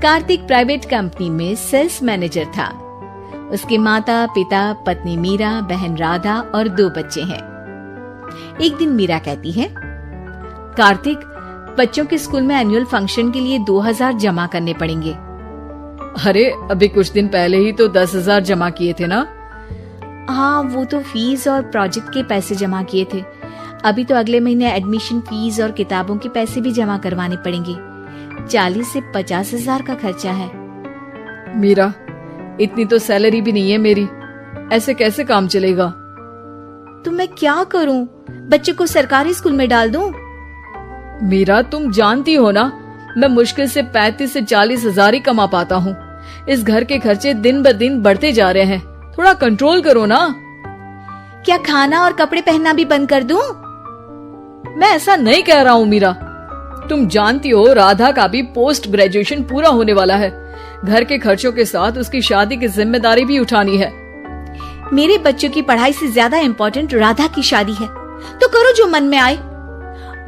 Kartik private company में sales manager था। उसके माता पिता, पत्नी मीरा, बहन राधा और 2 बच्चे हैं। एक दिन मीरा कहती है, कार्तिक, बच्चों के स्कूल में एनुअल फंक्शन के लिए 2000 जमा करने पड़ेंगे। अरे अभी कुछ दिन पहले ही तो 10,000 जमा किए थे ना। हाँ, वो तो फीस और प्रोजेक्ट के पैसे जमा किए थे। अभी तो अगले महीने एडमिशन फीस और किताबों के पैसे भी जमा करवाने पड़ेंगे। 40 से 50,000 का खर्चा है। मीरा, इतनी तो सैलरी भी नहीं है मेरी, ऐसे कैसे काम चलेगा? तो मैं क्या करूं? बच्चे को सरकारी स्कूल में डाल दूं? मीरा, तुम जानती हो ना, मैं मुश्किल से 35 से 40,000 ही कमा पाता हूँ। इस घर के खर्चे दिन ब दिन बढ़ते जा रहे हैं, थोड़ा कंट्रोल करो ना। क्या खाना और कपड़े पहनना भी बंद कर दूं? मैं ऐसा नहीं कह रहा हूँ मीरा। तुम जानती हो राधा का भी पोस्ट ग्रेजुएशन पूरा होने वाला है। घर के खर्चों के साथ उसकी शादी की जिम्मेदारी भी उठानी है। मेरे बच्चों की पढ़ाई से ज्यादा इम्पोर्टेंट राधा की शादी है, तो करो जो मन में आए।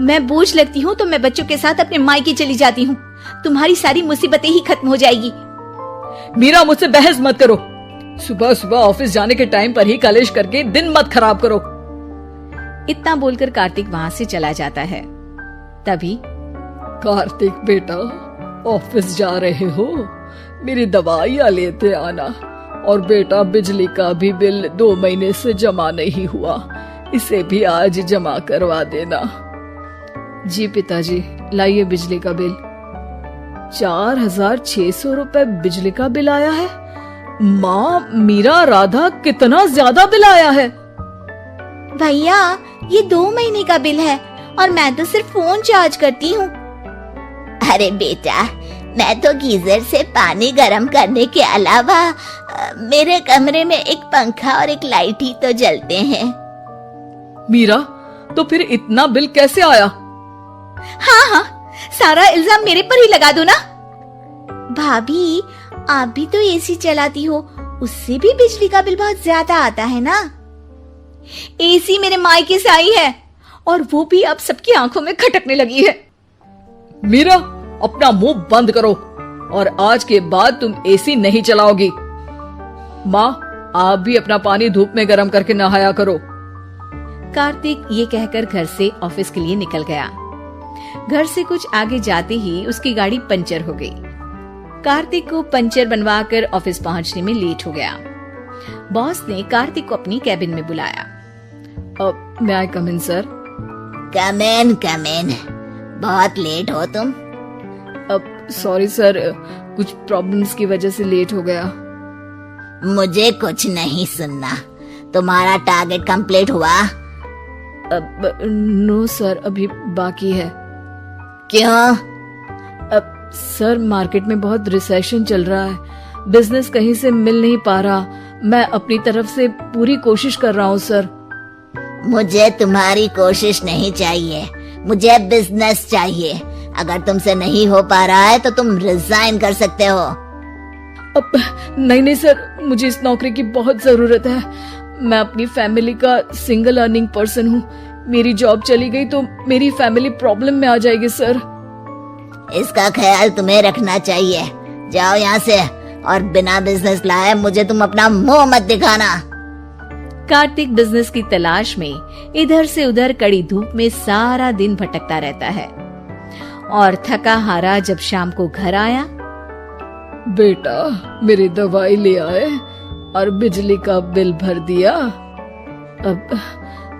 मैं बोझ लगती हूँ तो मैं बच्चों के साथ अपने मायके चली जाती हूँ। तुम्हारी सारी मुसीबतें ही खत्म हो जाएगी। मीरा, मुझसे बहस मत करो। सुबह सुबह ऑफिस जाने के टाइम पर ही कलेश करके दिन मत खराब करो। इतना बोलकर कार्तिक वहां से चला जाता है। तभी, कार्तिक बेटा, ऑफिस जा रहे हो? मेरी दवाइयाँ लेते आना। और बेटा, बिजली का भी बिल 2 महीने से जमा नहीं हुआ, इसे भी आज जमा करवा देना। जी पिताजी, लाइए बिजली का बिल। 4,600 रुपए बिजली का बिल आया है। माँ, मीरा, राधा, कितना ज्यादा बिल आया है। भैया, ये 2 महीने का बिल है और मैं तो सिर्फ फोन चार्ज करती हूँ। अरे बेटा, मैं तो गीजर से पानी गर्म करने के अलावा मेरे कमरे में एक पंखा और एक लाइट ही तो जलते हैं। मीरा, तो फिर इतना बिल कैसे आया? हाँ, सारा इल्जाम मेरे पर ही लगा दो ना। भाभी, आप भी तो एसी चलाती हो, उससे भी बिजली का बिल बहुत ज्यादा आता है ना। एसी मेरे मायके से आई है और वो भी अब सबकी आंखों में खटकने लगी है। मीरा, अपना मुंह बंद करो और आज के बाद तुम एसी नहीं चलाओगी। माँ, आप भी अपना पानी धूप में गर्म करके नहाया करो। कार्तिक ये कहकर घर से ऑफिस के लिए निकल गया। घर से कुछ आगे जाते ही उसकी गाड़ी पंचर हो गई। कार्तिक को पंचर बनवाकर ऑफिस पहुंचने में लेट हो गया। बॉस ने कार्तिक को अपनी कैबिन में बुलाया। may I come in, sir? Come in. बहुत लेट हो तुम। सॉरी सर, कुछ प्रॉब्लम्स की वजह से लेट हो गया। मुझे कुछ नहीं सुनना। तुम्हारा टारगेट कंप्लीट हुआ? नो सर, अभी बाकी है। क्यों? सर, मार्केट में बहुत रिसेशन चल रहा है, बिजनेस कहीं से मिल नहीं पा रहा। मैं अपनी तरफ से पूरी कोशिश कर रहा हूँ सर। मुझे तुम्हारी कोशिश नहीं चाहिए, मुझे बिजनेस चाहिए। अगर तुमसे नहीं हो पा रहा है तो तुम रिजाइन कर सकते हो। नहीं सर, मुझे इस नौकरी की बहुत जरूरत है। मैं अपनी फैमिली का सिंगल अर्निंग पर्सन हूँ। मेरी जॉब चली गई तो मेरी फैमिली प्रॉब्लम में आ जाएगी सर। इसका ख्याल तुम्हें रखना चाहिए। जाओ यहाँ से और बिना बिजनेस लाए मुझे तुम अपना मुंह मत दिखाना। कार्तिक बिजनेस की तलाश में इधर से उधर कड़ी धूप में सारा दिन भटकता रहता है और थका हारा जब शाम को घर आया। बेटा, मेरी दवाई ले आए और बिजली का बिल भर दिया। अब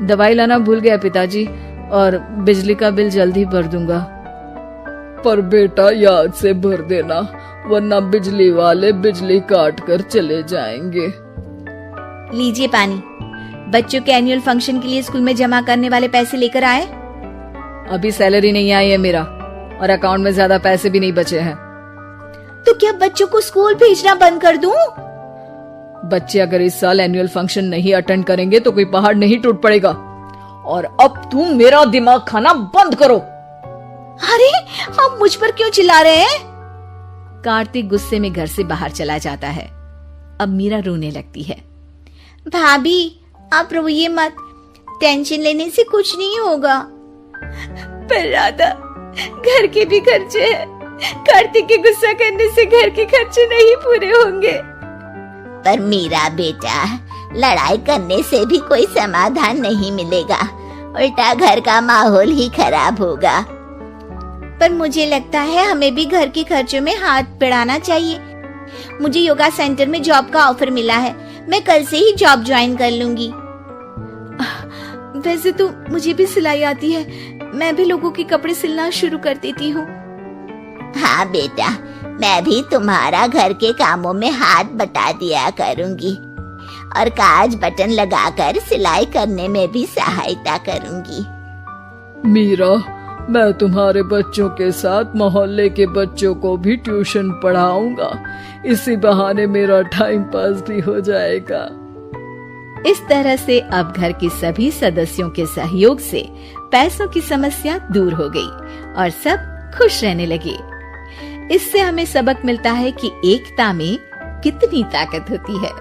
दवाई लाना भूल गया पिताजी, और बिजली का बिल जल्दी भर दूंगा। पर बेटा, याद से भर देना, वरना बिजली वाले बिजली काट कर चले जाएंगे। लीजिए पानी। बच्चों के एनुअल फंक्शन के लिए स्कूल में जमा करने वाले पैसे लेकर आए? अभी सैलरी नहीं आई है मेरा, और अकाउंट में ज्यादा पैसे भी नहीं बचे हैं। तो क्या बच्चों को स्कूल भेजना बंद कर दूं? बच्चे अगर इस साल एनुअल फंक्शन नहीं अटेंड करेंगे तो कोई पहाड़ नहीं टूट पड़ेगा। और अब तुम मेरा दिमाग खाना बंद करो। अरे, आप मुझ पर क्यों चिल्ला रहे हैं? कार्तिक गुस्से में घर से बाहर चला जाता है। अब मीरा रोने लगती है। भाभी, आप रोइए मत, टेंशन लेने से कुछ नहीं होगा। पर राधा, घर के भी खर्चे हैं, कार्तिक के गुस्सा करने से घर के खर्चे नहीं पूरे होंगे। पर मीरा बेटा, लड़ाई करने से भी कोई समाधान नहीं मिलेगा, उल्टा घर का माहौल ही खराब होगा। पर मुझे लगता है हमें भी घर के खर्चों में हाथ बढ़ाना चाहिए। मुझे योगा सेंटर में जॉब का ऑफर मिला है, मैं कल से ही जॉब ज्वाइन कर लूंगी। वैसे तो मुझे भी सिलाई आती है, मैं भी लोगों के कपड़े सिलना शुरू कर देती हूँ। हाँ बेटा, मैं भी तुम्हारा घर के कामों में हाथ बटा दिया करूंगी और काज बटन लगाकर सिलाई करने में भी सहायता करूंगी। मीरा, मैं तुम्हारे बच्चों के साथ मोहल्ले के बच्चों को भी ट्यूशन पढ़ाऊंगा। इसी बहाने मेरा टाइम पास भी हो जाएगा। इस तरह से अब घर के सभी सदस्यों के सहयोग से पैसों की समस्या दूर हो गई और सब खुश रहने लगे। इससे हमें सबक मिलता है कि एकता में कितनी ताकत होती है।